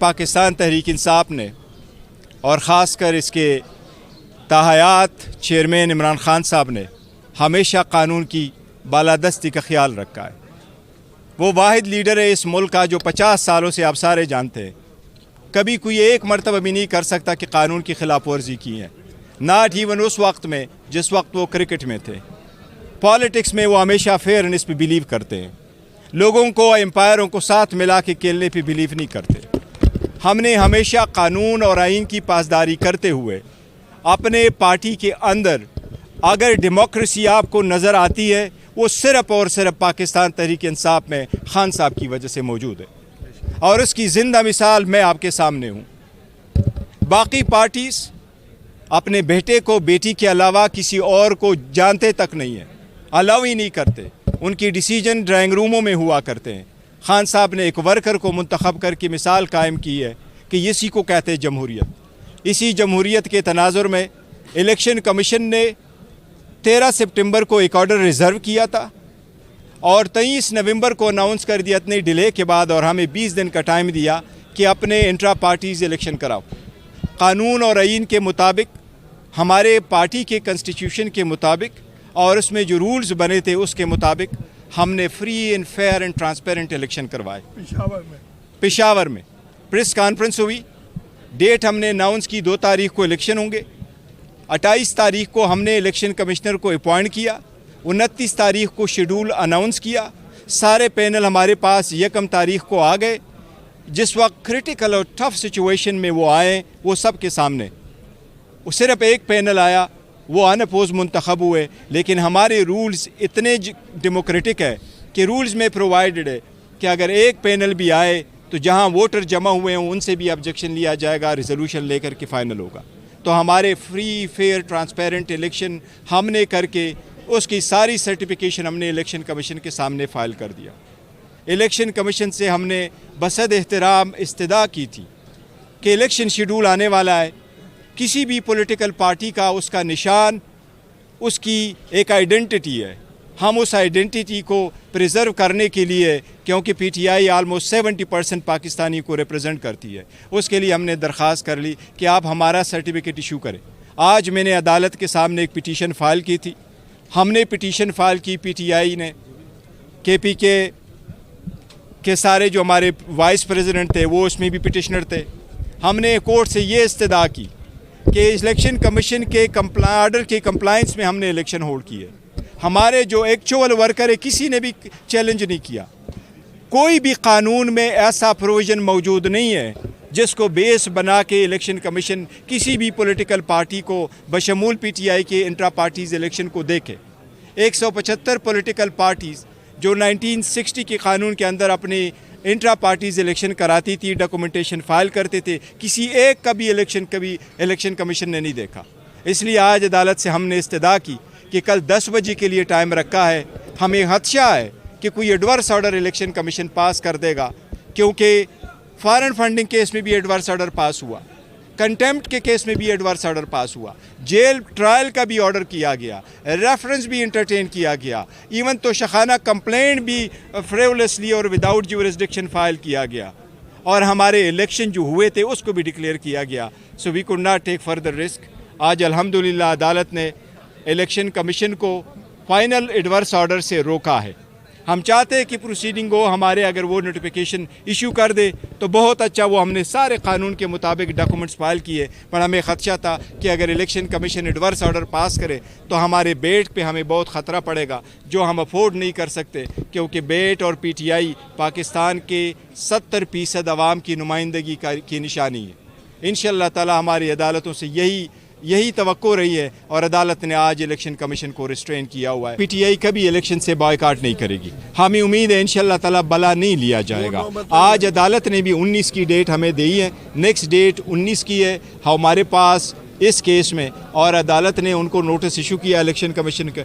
پاکستان تحریک انصاف نے اور خاص کر اس کے تاحیات چیئرمین عمران خان صاحب نے ہمیشہ قانون کی بالادستی کا خیال رکھا ہے۔ وہ واحد لیڈر ہے اس ملک کا جو 50 سالوں سے آپ سارے جانتے ہیں کبھی کوئی ایک مرتبہ بھی نہیں کر سکتا کہ قانون کی خلاف ورزی کی ہے، ناٹ ایون اس وقت میں جس وقت وہ کرکٹ میں تھے۔ پالیٹکس میں وہ ہمیشہ فیئرنس پہ بلیو کرتے ہیں، لوگوں کو امپائروں کو ساتھ ملا کے کھیلنے پہ بلیو نہیں کرتے۔ ہم نے ہمیشہ قانون اور آئین کی پاسداری کرتے ہوئے اپنے پارٹی کے اندر اگر ڈیموکریسی آپ کو نظر آتی ہے وہ صرف اور صرف پاکستان تحریک انصاف میں خان صاحب کی وجہ سے موجود ہے، اور اس کی زندہ مثال میں آپ کے سامنے ہوں۔ باقی پارٹیز اپنے بیٹے کو بیٹی کے علاوہ کسی اور کو جانتے تک نہیں ہیں، الاؤ ہی نہیں کرتے، ان کی ڈیسیجن ڈرائنگ روموں میں ہوا کرتے ہیں۔ خان صاحب نے ایک ورکر کو منتخب کر کے مثال قائم کی ہے کہ اسی کو کہتے ہیں جمہوریت۔ اسی جمہوریت کے تناظر میں الیکشن کمیشن نے 13 سپٹمبر کو ایک آرڈر ریزرو کیا تھا اور 23 نومبر کو اناؤنس کر دیا اتنے ڈیلے کے بعد، اور ہمیں 20 دن کا ٹائم دیا کہ اپنے انٹرا پارٹیز الیکشن کراؤ۔ قانون اور آئین کے مطابق، ہمارے پارٹی کے کنسٹیٹیوشن کے مطابق اور اس میں جو رولز بنے تھے اس کے مطابق ہم نے free and fair and transparent election کروائے۔ پشاور میں پریس کانفرنس ہوئی، ڈیٹ ہم نے اناؤنس کی، 2 تاریخ کو الیکشن ہوں گے۔ 28 تاریخ کو ہم نے الیکشن کمشنر کو اپوائنٹ کیا، 29 تاریخ کو شیڈول اناؤنس کیا، سارے پینل ہمارے پاس 1 تاریخ کو آ گئے۔ جس وقت کرٹیکل اور ٹف سچویشن میں وہ آئے وہ سب کے سامنے، وہ صرف ایک پینل آیا، وہ ان اپوز منتخب ہوئے، لیکن ہمارے رولز اتنے ڈیموکریٹک ہے کہ رولز میں پرووائڈڈ ہے کہ اگر ایک پینل بھی آئے تو جہاں ووٹر جمع ہوئے ہیں ان سے بھی آبجیکشن لیا جائے گا، ریزولوشن لے کر کے فائنل ہوگا۔ تو ہمارے فری فیئر ٹرانسپیرنٹ الیکشن ہم نے کر کے اس کی ساری سرٹیفیکیشن ہم نے الیکشن کمیشن کے سامنے فائل کر دیا۔ الیکشن کمیشن سے ہم نے بصد احترام استدعا کی تھی کہ الیکشن شیڈول آنے والا ہے، کسی بھی پولیٹیکل پارٹی کا اس کا نشان، اس کی ایک آئیڈینٹی ہے، ہم اس آئیڈینٹی کو پریزرو کرنے کے لیے، کیونکہ P T I almost 70% Pakistani کو ریپرزینٹ کرتی ہے، اس کے لیے ہم نے درخواست کر لی کہ آپ ہمارا سرٹیفکیٹ ایشو کریں۔ آج میں نے عدالت کے سامنے ایک پٹیشن فائل کی تھی، ہم نے پٹیشن فائل کی، پی ٹی آئی نے، کے پی کے سارے جو ہمارے وائس پریزیڈنٹ تھے وہ اس میں بھی پٹیشنر تھے۔ ہم نے کورٹ سے یہ استدعا کی کہ الیکشن کمیشن کے آرڈر کے کمپلائنس میں ہم نے الیکشن ہولڈ کیے۔ ہمارے جو ایکچوئل ورکر ہے کسی نے بھی چیلنج نہیں کیا۔ کوئی بھی قانون میں ایسا پروویژن موجود نہیں ہے جس کو بیس بنا کے الیکشن کمیشن کسی بھی پولیٹیکل پارٹی کو بشمول پی ٹی آئی کے انٹرا پارٹیز الیکشن کو دیکھے۔ 175 پولیٹیکل پارٹیز جو 1960 کے قانون کے اندر اپنی انٹرا پارٹیز الیکشن کراتی تھی، ڈاکومنٹیشن فائل کرتے تھے، کسی ایک کا بھی الیکشن کمیشن نے نہیں دیکھا۔ اس لیے آج عدالت سے ہم نے استدعا کی کہ کل 10 بجے کے لیے ٹائم رکھا ہے، ہمیں خدشہ ہے کہ کوئی ایڈورس آرڈر الیکشن کمیشن پاس کر دے گا، کیونکہ فارن فنڈنگ کیس میں بھی ایڈورس آرڈر پاس ہوا، کنٹیمپٹ کے کیس میں بھی ایڈورس آرڈر پاس ہوا، جیل ٹرائل کا بھی آرڈر کیا گیا، ریفرنس بھی انٹرٹین کیا گیا، ایون تو شخانہ کمپلینٹ بھی فریولیسلی اور وداؤٹ جیورسڈکشن فائل کیا گیا، اور ہمارے الیکشن جو ہوئے تھے اس کو بھی ڈکلیئر کیا گیا۔ So we could not take further risk. آج الحمدللہ عدالت نے الیکشن کمیشن کو فائنل ایڈورس آرڈر سے روکا ہے۔ ہم چاہتے ہیں کہ پروسیڈنگ ہو، ہمارے اگر وہ نوٹیفیکیشن ایشو کر دے تو بہت اچھا، وہ ہم نے سارے قانون کے مطابق ڈاکومنٹس فائل کیے، پر ہمیں خدشہ تھا کہ اگر الیکشن کمیشن ایڈورس آرڈر پاس کرے تو ہمارے بیٹ پہ ہمیں بہت خطرہ پڑے گا، جو ہم افورڈ نہیں کر سکتے، کیونکہ بیٹ اور پی ٹی آئی پاکستان کے 70% عوام کی نمائندگی کی نشانی ہے۔ انشاءاللہ تعالی ہماری عدالتوں سے یہی توقع رہی ہے، اور عدالت نے آج الیکشن کمیشن کو ریسٹرین کیا ہوا ہے۔ پی ٹی آئی کبھی الیکشن سے بائیکاٹ نہیں کرے گی، ہمیں امید ہے انشاءاللہ تعالی بلا نہیں لیا جائے گا۔ آج عدالت نے بھی 19 کی ڈیٹ ہمیں دی ہے، نیکسٹ ڈیٹ 19 کی ہے ہمارے پاس اس کیس میں، اور عدالت نے ان کو نوٹس ایشو کیا الیکشن کمیشن کا۔